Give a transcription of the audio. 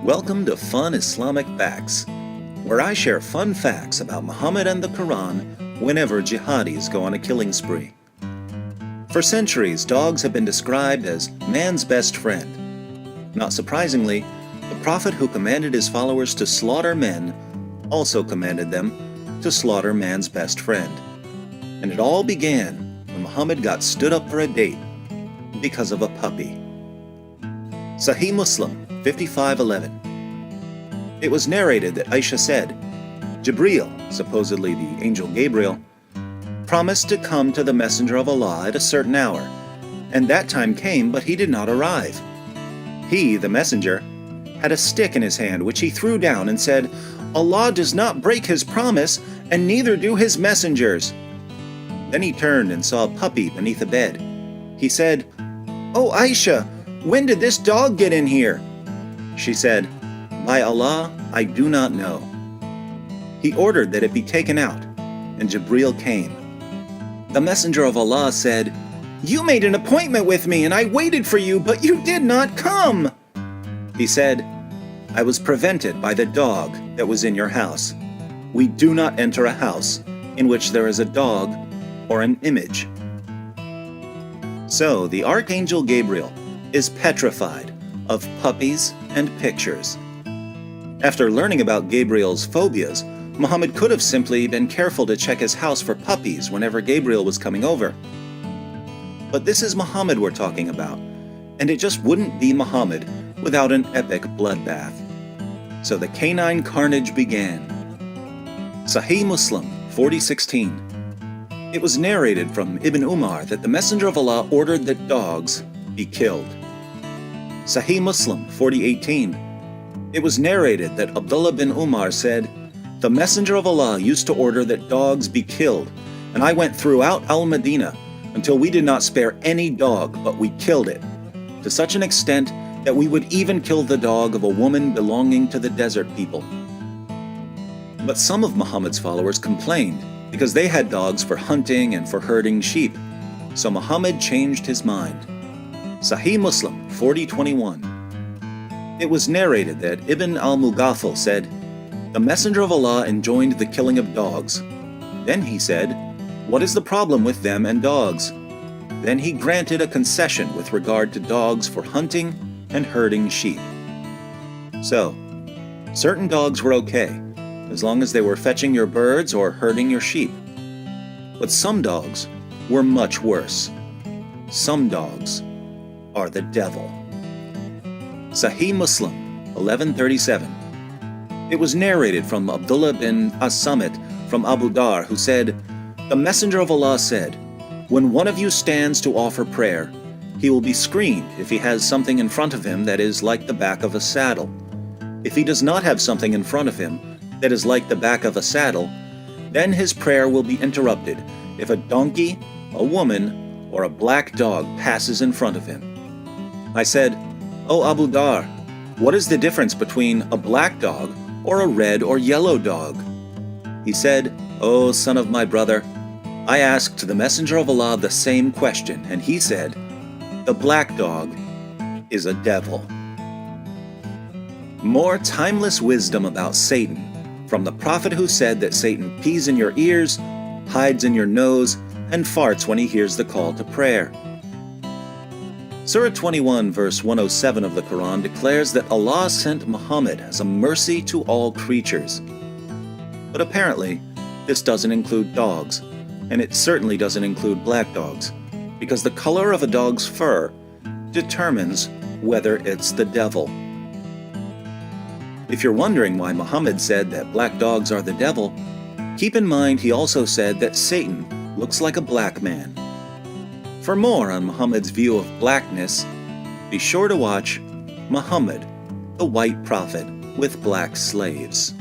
Welcome to Fun Islamic Facts, where I share fun facts about Muhammad and the Quran whenever jihadis go on a killing spree. For centuries, dogs have been described as man's best friend. Not surprisingly, the Prophet who commanded his followers to slaughter men also commanded them to slaughter man's best friend. And it all began when Muhammad got stood up for a date because of a puppy. Sahih Muslim 55:11. It was narrated that Aisha said, Jibreel, supposedly the angel Gabriel, promised to come to the messenger of Allah at a certain hour, and that time came, but he did not arrive. He, the messenger, had a stick in his hand which he threw down and said, Allah does not break his promise, and neither do his messengers. Then he turned and saw a puppy beneath a bed. He said, "Oh Aisha, when did this dog get in here?" She said, "By Allah, I do not know." He ordered that it be taken out, and Jibreel came. The messenger of Allah said, "You made an appointment with me, and I waited for you, but you did not come." He said, "I was prevented by the dog that was in your house. We do not enter a house in which there is a dog or an image." So the Archangel Gabriel is petrified of puppies and pictures. After learning about Gabriel's phobias, Muhammad could have simply been careful to check his house for puppies whenever Gabriel was coming over. But this is Muhammad we're talking about, and it just wouldn't be Muhammad without an epic bloodbath. So the canine carnage began. Sahih Muslim 40:16. It was narrated from Ibn Umar that the Messenger of Allah ordered that dogs be killed. Sahih Muslim 40:18. It was narrated that Abdullah bin Umar said, "The Messenger of Allah used to order that dogs be killed, and I went throughout Al-Madinah until we did not spare any dog, but we killed it, to such an extent that we would even kill the dog of a woman belonging to the desert people." But some of Muhammad's followers complained because they had dogs for hunting and for herding sheep, so Muhammad changed his mind. Sahih Muslim 40:21. It was narrated that Ibn al-Mughaffal said, "The Messenger of Allah enjoined the killing of dogs. Then he said, 'What is the problem with them and dogs?' Then he granted a concession with regard to dogs for hunting and herding sheep." So, certain dogs were okay, as long as they were fetching your birds or herding your sheep. But some dogs were much worse. Some dogs are the devil. Sahih Muslim 1137. It was narrated from Abdullah bin As-Samit from Abu Dar, who said, "The Messenger of Allah said, 'When one of you stands to offer prayer, he will be screened if he has something in front of him that is like the back of a saddle. If he does not have something in front of him that is like the back of a saddle, then his prayer will be interrupted if a donkey, a woman, or a black dog passes in front of him.'" I said, "O Abu Dar, what is the difference between a black dog or a red or yellow dog?" He said, "O son of my brother, I asked the Messenger of Allah the same question, and he said, 'The black dog is a devil.'" More timeless wisdom about Satan from the Prophet who said that Satan pees in your ears, hides in your nose, and farts when he hears the call to prayer. Surah 21 verse 107 of the Quran declares that Allah sent Muhammad as a mercy to all creatures. But apparently, this doesn't include dogs, and it certainly doesn't include black dogs, because the color of a dog's fur determines whether it's the devil. If you're wondering why Muhammad said that black dogs are the devil, keep in mind he also said that Satan looks like a black man. For more on Muhammad's view of blackness, be sure to watch Muhammad, the White Prophet with Black Slaves.